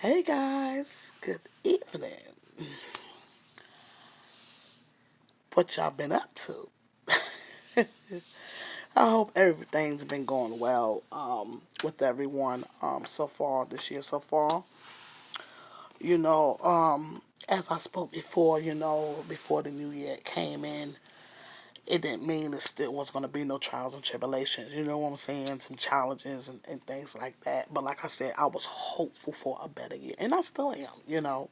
Hey guys, good evening. What y'all been up to? I hope everything's been going well with everyone so far this year so far. You know, as I spoke before, before the new year came in, it didn't mean it still was going to be no trials and tribulations. You know what I'm saying? Some challenges and things like that. But like I said, I was hopeful for a better year, and I still am.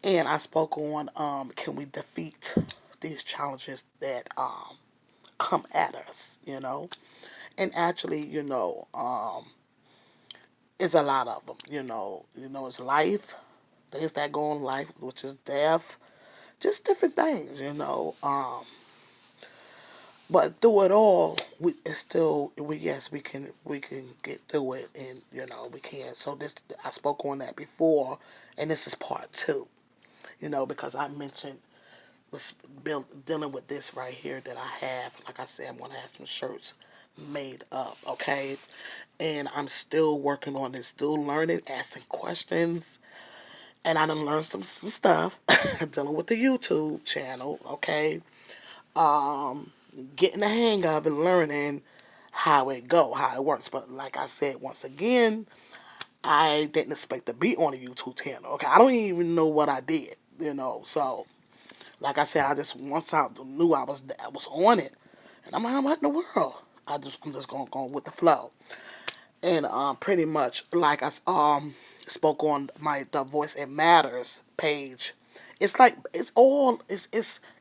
And I spoke on can we defeat these challenges that come at us. And actually, it's a lot of them. It's life, things that go in life, which is death, just different things. But through it all, it's still yes we can get through it, and we can. So this I spoke on that before, and this is part two. Because I mentioned was dealing with this right here that I have. Like I said, I'm gonna have some shirts made up, okay? And I'm still working on it, still learning, asking questions, and I done learned some stuff dealing with the YouTube channel, okay? Getting the hang of it, learning how it works. But like I said, once again, I didn't expect to be on a YouTube channel. Okay, I don't even know what I did. So like I said, I just once I knew I was on it, and I'm like, what in the world? I'm just gonna go with the flow, and pretty much like I spoke on my the Voice It Matters page. It's like it's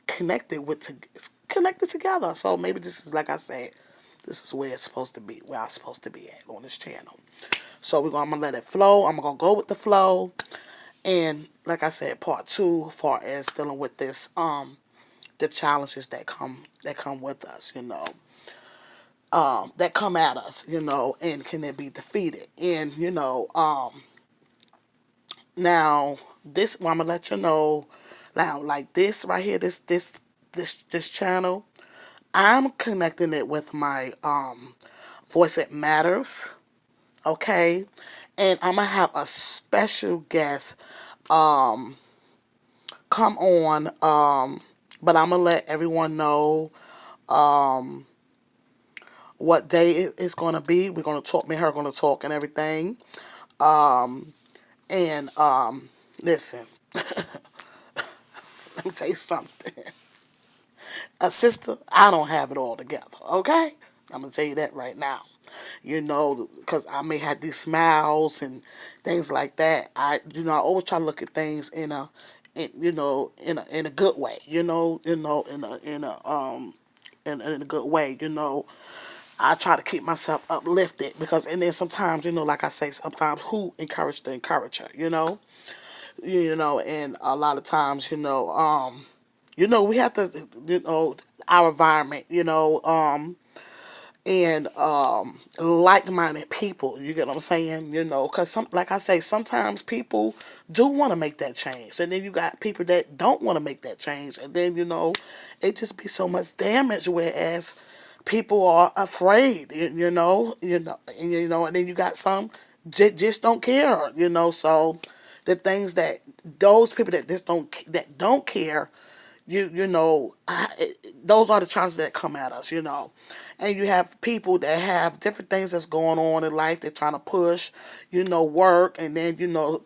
connected it's connected together. So maybe this is like I said, this is where it's supposed to be, where I'm supposed to be at on this channel. So I'm gonna let it flow. I'm gonna go with the flow, and like I said, part two, as far as dealing with this the challenges that come with us, that come at us, and can it be defeated? And now this I'm gonna let you know now, like this right here, this channel, I'm connecting it with my Voice It Matters, okay, and I'm gonna have a special guest come on, but I'm gonna let everyone know what day it's gonna be. We're gonna talk. Me and her gonna talk and everything. And listen, let me tell you something. A sister, I don't have it all together. Okay, I'm gonna tell you that right now. Because I may have these smiles and things like that. I always try to look at things in a good way. In a good way. I try to keep myself uplifted because, and then sometimes, like I say, sometimes who encourage the encourager, and a lot of times, we have to, our environment, and like-minded people. You get what I'm saying? Because like I say, sometimes people do want to make that change, and then you got people that don't want to make that change, and then it just be so much damage. Whereas people are afraid, and then you got some just don't care, So the things that those people that don't care, those are the challenges that come at us. And you have people that have different things that's going on in life. They're trying to push, work, and then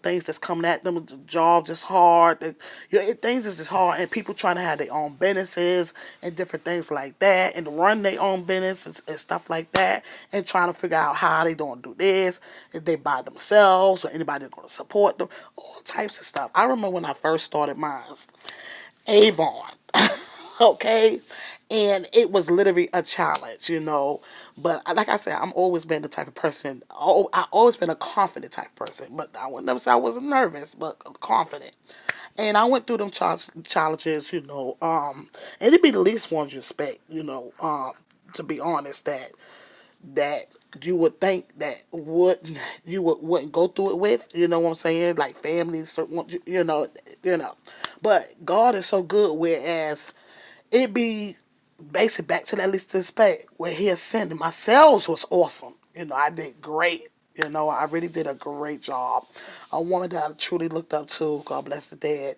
things that's coming at them. The job just hard. Things is just hard, and people trying to have their own businesses and different things like that, and run their own business and stuff like that, and trying to figure out how they don't do this. If they by themselves or anybody going to support them, all types of stuff. I remember when I first started mine. Avon, okay? And it was literally a challenge. But like I said, I'm always been the type of person, I always been a confident type of person. But I would never say I wasn't nervous, but confident. And I went through them challenges, and it'd be the least ones you expect, to be honest, that you would think that wouldn't go through it with, you know what I'm saying? Like family, certain, you know. But God is so good, whereas it be basic back to that least respect where He ascended. My sales was awesome. I did great. I really did a great job. A woman that I truly looked up to, God bless the dead,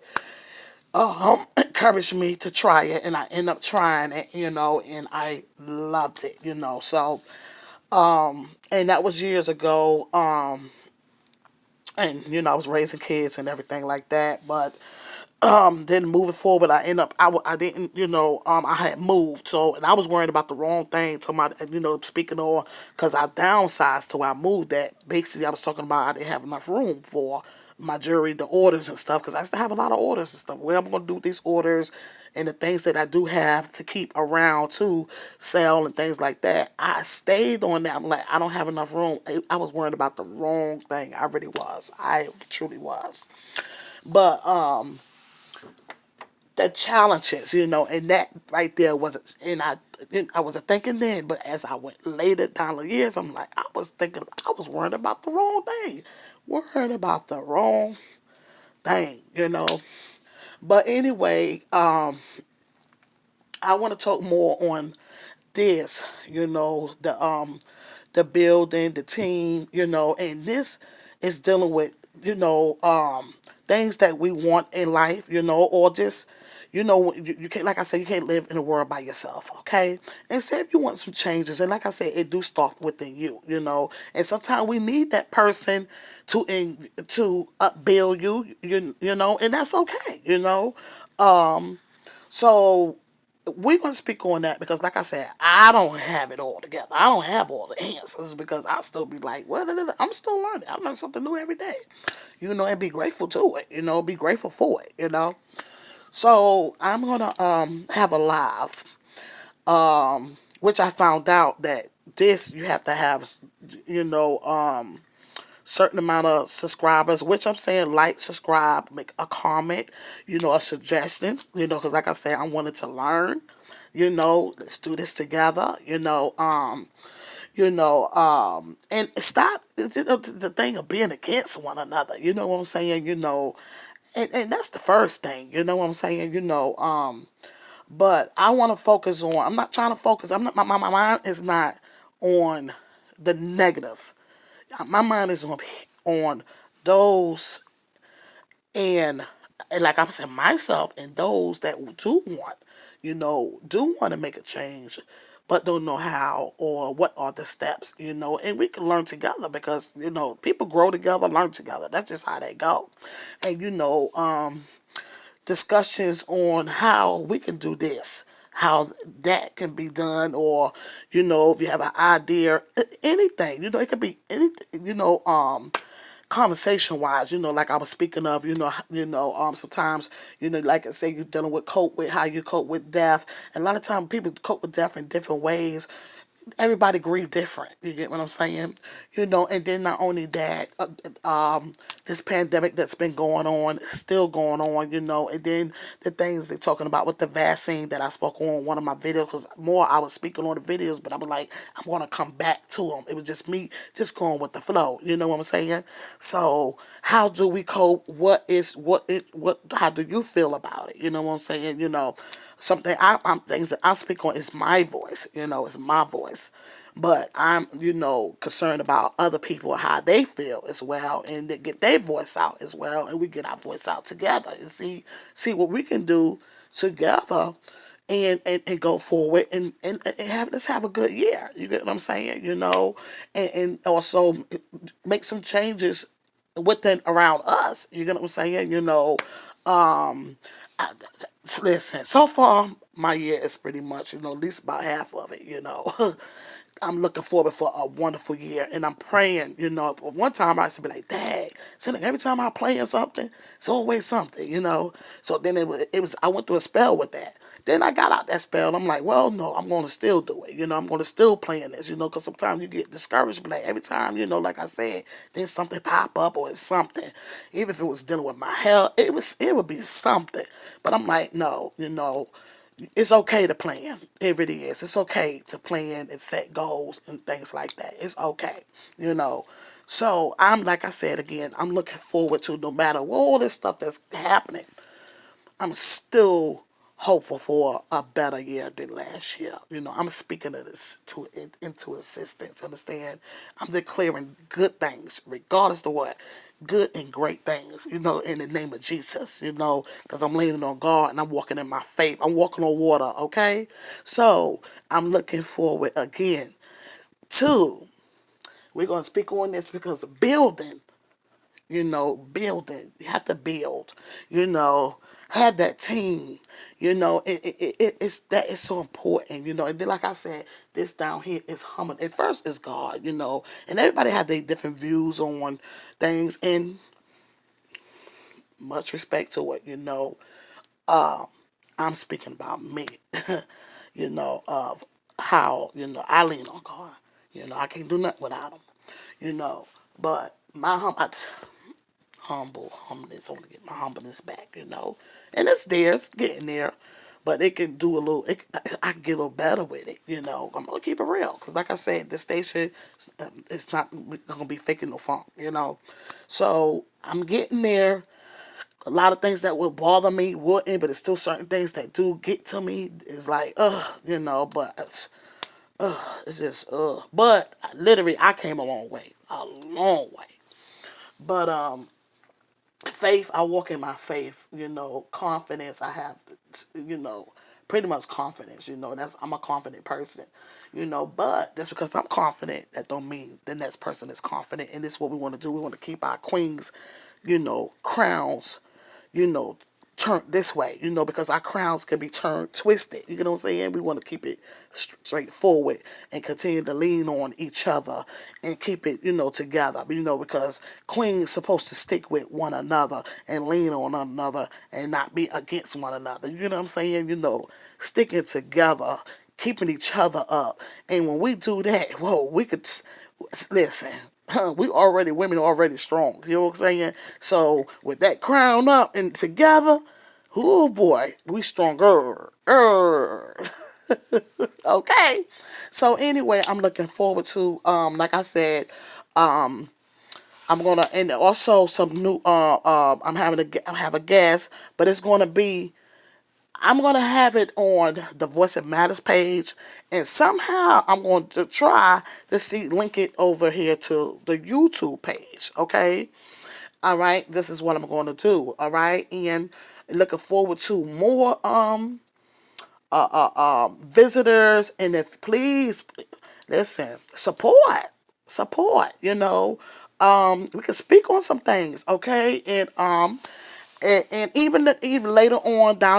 encouraged me to try it, and I ended up trying it, and I loved it, So, and that was years ago. And I was raising kids and everything like that, but then moving forward, I end up I didn't I had moved, so, and I was worrying about the wrong thing to my, speaking of, because I downsized to where I moved. That basically I was talking about I didn't have enough room for my jewelry, the orders and stuff, because I still have a lot of orders and stuff. Where I'm going to do these orders and the things that I do have to keep around to sell and things like that, I stayed on that. I'm like, I don't have enough room. I was worrying about the wrong thing. I really was. I truly was. But the challenges, and that right there was, and I wasn't thinking then, but as I went later down the years, I'm like, I was worrying about the wrong thing, worrying about the wrong thing. But anyway, I want to talk more on this, the building, the team, and this is dealing with, things that we want in life, or just, you can't, like I said, you can't live in the world by yourself, okay? And say if you want some changes, and like I said, it do start within you, and sometimes we need that person to upbuild you, and that's okay. So we're going to speak on that because, like I said, I don't have it all together. I don't have all the answers because I still be like, well, I'm still learning. I learn something new every day, and be grateful to it, be grateful for it. So I'm going to have a live, which I found out that this you have to have, you know, certain amount of subscribers, which I'm saying like, subscribe, make a comment, a suggestion, because like I said, I wanted to learn, let's do this together, and stop the thing of being against one another, you know what I'm saying, and that's the first thing, you know what I'm saying, but I want to focus on, I'm not trying to focus, I'm not, my mind is not on the negative. My mind is on those, and like I'm saying, myself and those that do want to make a change, but don't know how or what are the steps, and we can learn together because, people grow together, learn together. That's just how they go. And, discussions on how we can do this, how that can be done, or if you have an idea, anything, it could be anything, conversation wise, like I was speaking of, sometimes, like I say, you're dealing with cope with how you cope with death, and a lot of times people cope with death in different ways. Everybody grieve different. You get what I'm saying? And then not only that, this pandemic that's been going on, still going on, and then the things they're talking about with the vaccine that I spoke on one of my videos, because more I was speaking on the videos, but I was like, I'm going to come back to them. It was just me just going with the flow. You know what I'm saying? So how do we cope? How do you feel about it? You know what I'm saying? Something I'm things that I speak on is my voice, it's my voice. But I'm, concerned about other people, how they feel as well, and they get their voice out as well, and we get our voice out together and see what we can do together, and go forward, and let's have a good year. You get what I'm saying? And also make some changes within around us. You get what I'm saying? I, listen, so far my year is pretty much, at least about half of it. I'm looking forward for a wonderful year, and I'm praying. One time I used to be like, "Dang!" So like, every time I play in something, it's always something. So then it was. I went through a spell with that. Then I got out that spell. I'm like, well, no, I'm going to still do it. I'm going to still play in this. Because sometimes you get discouraged, but like every time, like I said, then something pop up or it's something. Even if it was dealing with my health, it would be something. But I'm like, no, it's okay to plan. It really is. It's okay to plan and set goals and things like that. It's okay, you know. So I'm, like I said again, I'm looking forward to, no matter what all this stuff that's happening, I'm still hopeful for a better year than last year. I'm speaking of this into existence. Understand? I'm declaring good things, regardless of what. Good and great things, in the name of Jesus, because I'm leaning on God and I'm walking in my faith. I'm walking on water, okay? So I'm looking forward again to, we're going to speak on this because building, building. You have to build, you know, have that team, it's that is so important, and then like I said, this down here is humbling. At first is God, and everybody have their different views on things, and much respect to it, I'm speaking about me, of how, I lean on God. I can't do nothing without him, you know, but humbleness. I want to get my humbleness back, and it's there, it's getting there, but it can do a little. I can get a little better with it, I'm gonna keep it real, because like I said, this station, it's not gonna be faking no funk, So I'm getting there. A lot of things that would bother me wouldn't, but it's still certain things that do get to me. It's like, but it's just, But literally, I came a long way. But faith, I walk in my faith, confidence, I have, you know pretty much confidence, that's, I'm a confident person, but just because I'm confident, that don't mean the next person is confident. And this is what we want to do. We want to keep our queens, crowns, you know, turned this way, because our crowns can be turned twisted. You know what I'm saying? We want to keep it straightforward and continue to lean on each other and keep it, together. Because queens supposed to stick with one another and lean on one another and not be against one another. You know what I'm saying? Sticking together, keeping each other up. And when we do that, whoa, we could listen. Women already strong. You know what I'm saying? So with that crown up and together, oh boy, we stronger. Okay. So anyway, I'm looking forward to, like I said, um, I'm gonna, and also some new, I have a guest, but it's gonna be, I'm going to have it on the Voice It Matters page, and somehow I'm going to try to link it over here to the YouTube page, okay? All right, this is what I'm going to do, all right? And looking forward to more visitors, and if please, listen, support, we can speak on some things, okay? And even later on down